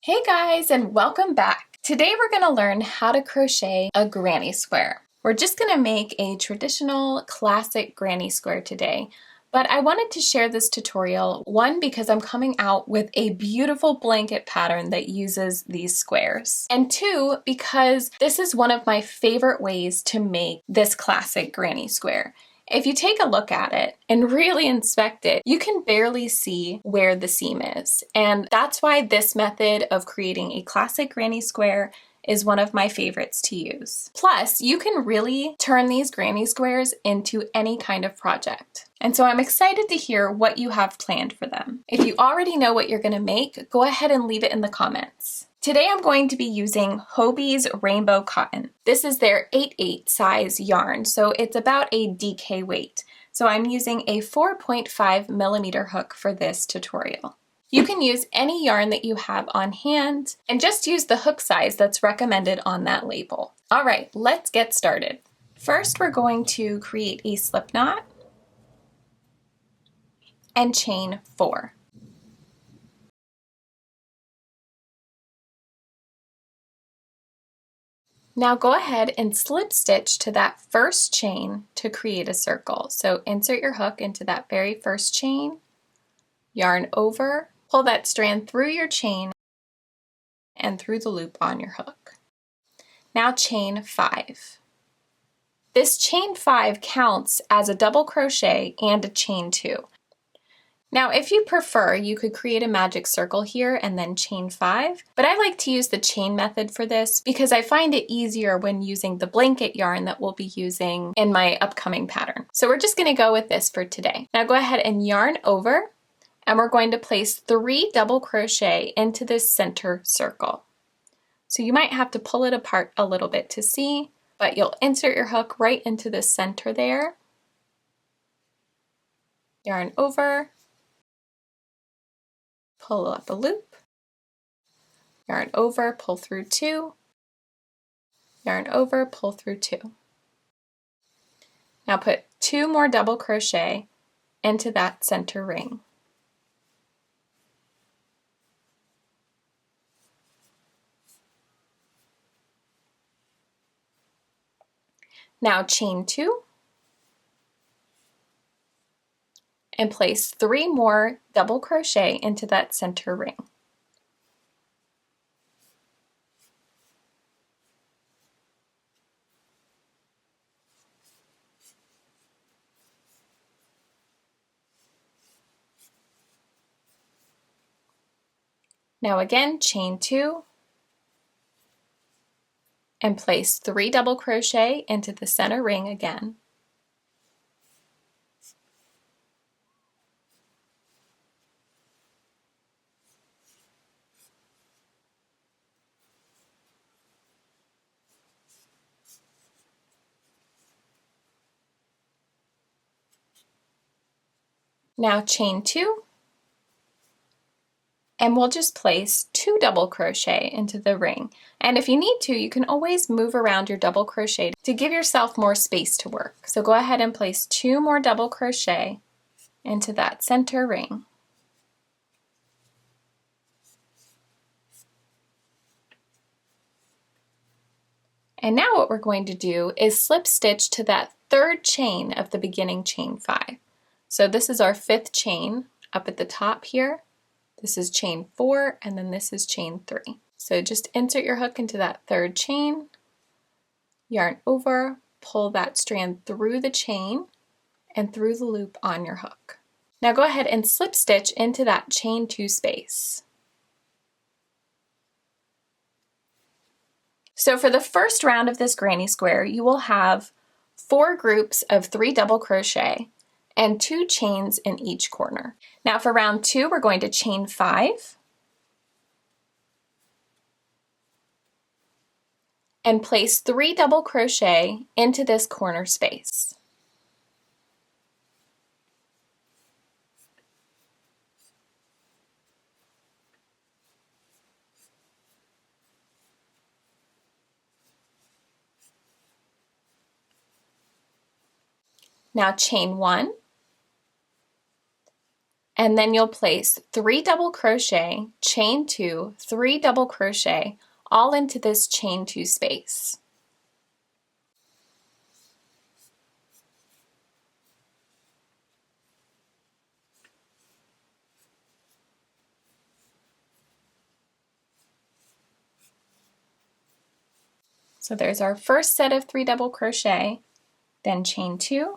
Hey guys, and welcome back. Today we're going to learn how to crochet a granny square. We're just going to make a traditional classic granny square today, but I wanted to share this tutorial, one, because I'm coming out with a beautiful blanket pattern that uses these squares, and two, because this is one of my favorite ways to make this classic granny square. If you take a look at it and really inspect it, you can barely see where the seam is. And that's why this method of creating a classic granny square is one of my favorites to use. Plus, you can really turn these granny squares into any kind of project. And so I'm excited to hear what you have planned for them. If you already know what you're going to make, go ahead and leave it in the comments. Today I'm going to be using Hobie's Rainbow Cotton. This is their 8/8 size yarn, so it's about a DK weight. So I'm using a 4.5 millimeter hook for this tutorial. You can use any yarn that you have on hand and just use the hook size that's recommended on that label. All right, let's get started. First, we're going to create a slip knot and chain 4. Now go ahead and slip stitch to that first chain to create a circle. So insert your hook into that very first chain, yarn over, pull that strand through your chain and through the loop on your hook. Now chain 5. This chain 5 counts as a double crochet and a chain 2. Now, if you prefer, you could create a magic circle here and then chain 5, but I like to use the chain method for this because I find it easier when using the blanket yarn that we'll be using in my upcoming pattern. So we're just going to go with this for today. Now go ahead and yarn over, and we're going to place 3 double crochet into this center circle. So you might have to pull it apart a little bit to see, but you'll insert your hook right into the center there, yarn over, pull up a loop, yarn over, pull through 2, yarn over, pull through 2. Now put 2 more double crochet into that center ring. Now chain 2 and place 3 more double crochet into that center ring. Now again, chain 2 and place 3 double crochet into the center ring again. Now chain 2, and we'll just place 2 double crochet into the ring. And if you need to, you can always move around your double crochet to give yourself more space to work. So go ahead and place 2 more double crochet into that center ring. And now what we're going to do is slip stitch to that third chain of the beginning chain 5. So this is our 5th chain up at the top here. This is chain 4, and then this is chain 3. So just insert your hook into that third chain, yarn over, pull that strand through the chain and through the loop on your hook. Now go ahead and slip stitch into that chain 2 space. So for the first round of this granny square, you will have 4 groups of 3 double crochet and 2 chains in each corner. Now for round 2, we're going to chain 5 and place 3 double crochet into this corner space. Now chain 1 And then you'll place 3 double crochet, chain 2, 3 double crochet, all into this chain 2 space. So there's our first set of 3 double crochet, then chain 2,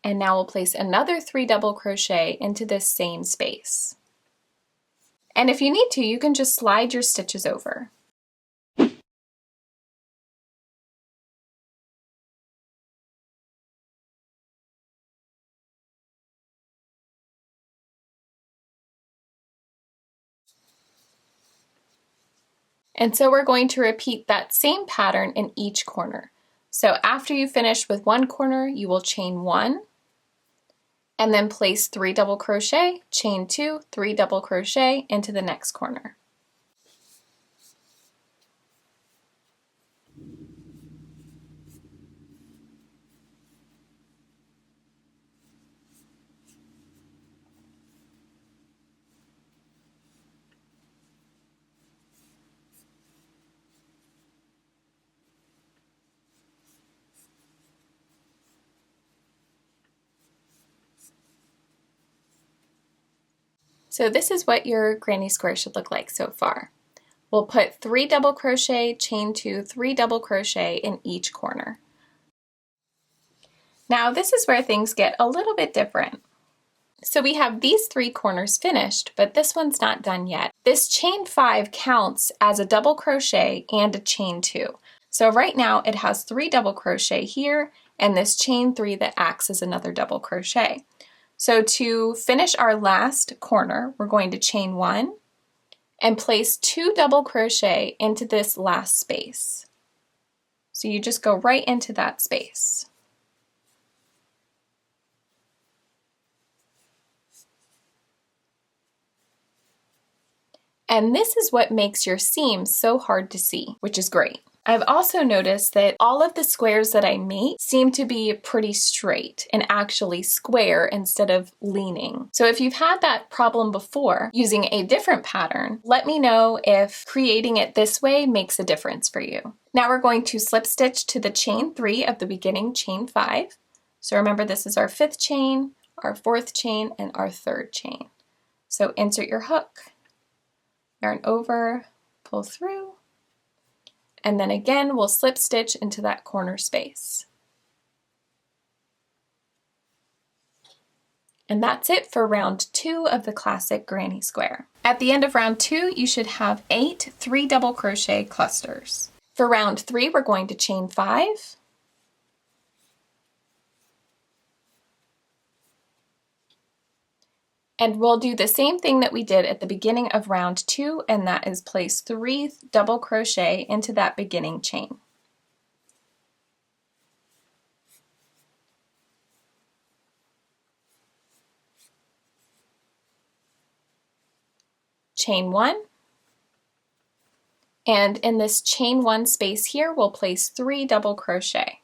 and now we'll place another 3 double crochet into this same space. And if you need to, you can just slide your stitches over. And so we're going to repeat that same pattern in each corner. So after you finish with one corner, you will chain 1, and then place 3 double crochet, chain 2, 3 double crochet into the next corner. So this is what your granny square should look like so far. We'll put 3 double crochet, chain 2, 3 double crochet in each corner. Now this is where things get a little bit different. So we have these 3 corners finished, but this one's not done yet. This chain 5 counts as a double crochet and a chain 2. So right now it has 3 double crochet here and this chain 3 that acts as another double crochet. So to finish our last corner, we're going to chain 1 and place 2 double crochet into this last space. So you just go right into that space. And this is what makes your seam so hard to see, which is great. I've also noticed that all of the squares that I make seem to be pretty straight and actually square instead of leaning. So if you've had that problem before using a different pattern, let me know if creating it this way makes a difference for you. Now we're going to slip stitch to the chain 3 of the beginning chain 5. So remember, this is our 5th chain, our 4th chain, and our 3rd chain. So insert your hook, yarn over, pull through, and then again we'll slip stitch into that corner space. And that's it for round 2 of the classic granny square. At the end of round 2, you should have 8 3 double crochet clusters. For round 3, we're going to chain 5, and we'll do the same thing that we did at the beginning of round 2, and that is place 3 double crochet into that beginning chain. Chain 1, and in this chain 1 space here, we'll place 3 double crochet.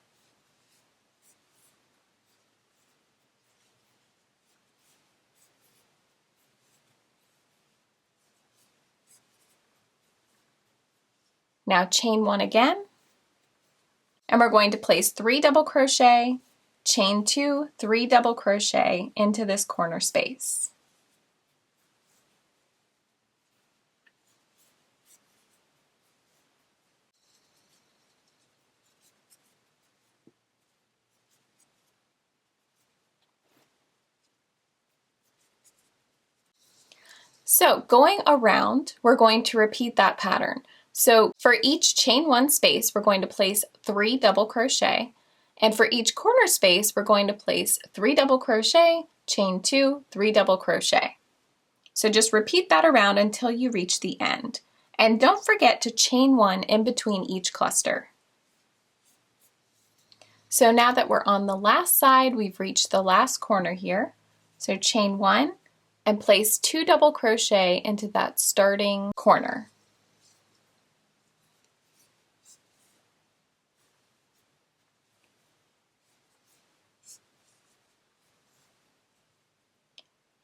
Now chain 1 again, and we're going to place 3 double crochet, chain 2, 3 double crochet into this corner space. So going around, we're going to repeat that pattern. So for each chain 1 space, we're going to place 3 double crochet, and for each corner space, we're going to place 3 double crochet, chain 2, 3 double crochet. So just repeat that around until you reach the end. And don't forget to chain 1 in between each cluster. So now that we're on the last side, we've reached the last corner here. So chain 1 and place 2 double crochet into that starting corner.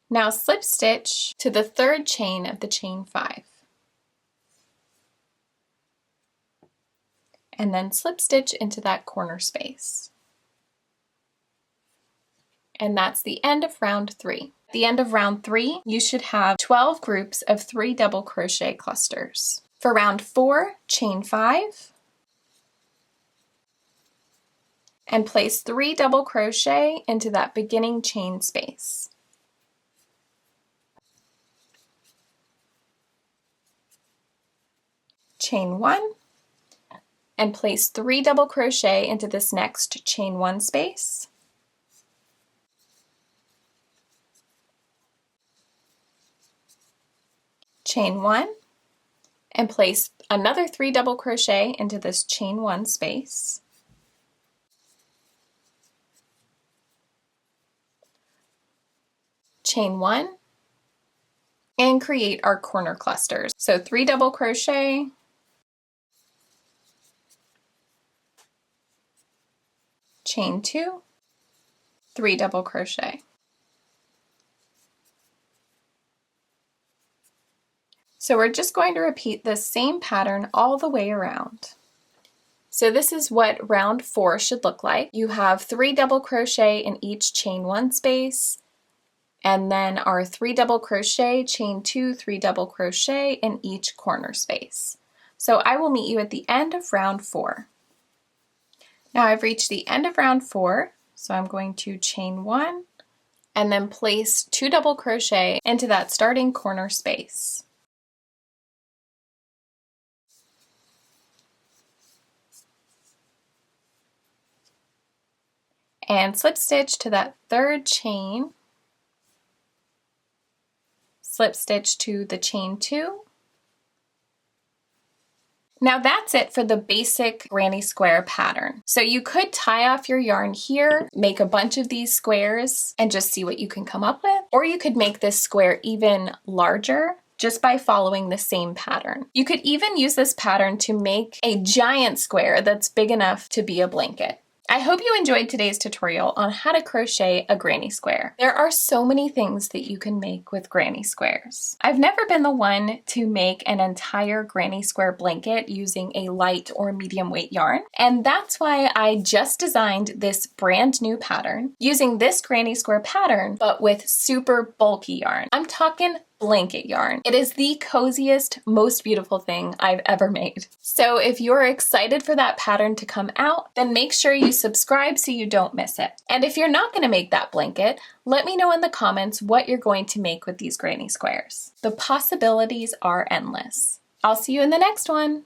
Now slip stitch to the third chain of the chain 5. And then slip stitch into that corner space. And that's the end of round 3. At the end of round 3, you should have 12 groups of 3 double crochet clusters. For round 4, chain 5, and place 3 double crochet into that beginning chain space. Chain 1, and place 3 double crochet into this next chain 1 space. Chain 1, and place another 3 double crochet into this chain 1 space. Chain 1, and create our corner clusters. So 3 double crochet, chain 2, 3 double crochet. So we're just going to repeat this same pattern all the way around. So this is what round 4 should look like. You have 3 double crochet in each chain 1 space, and then our 3 double crochet, chain 2, 3 double crochet in each corner space. So I will meet you at the end of round 4. Now I've reached the end of round 4, so I'm going to chain 1 and then place 2 double crochet into that starting corner space. And slip stitch to that third chain, slip stitch to the chain 2. Now that's it for the basic granny square pattern. So you could tie off your yarn here, make a bunch of these squares, and just see what you can come up with. Or you could make this square even larger just by following the same pattern. You could even use this pattern to make a giant square that's big enough to be a blanket. I hope you enjoyed today's tutorial on how to crochet a granny square. There are so many things that you can make with granny squares. I've never been the one to make an entire granny square blanket using a light or medium weight yarn, and that's why I just designed this brand new pattern using this granny square pattern, but with super bulky yarn. I'm talking blanket yarn. It is the coziest, most beautiful thing I've ever made. So if you're excited for that pattern to come out, then make sure you subscribe so you don't miss it. And if you're not going to make that blanket, let me know in the comments what you're going to make with these granny squares. The possibilities are endless. I'll see you in the next one.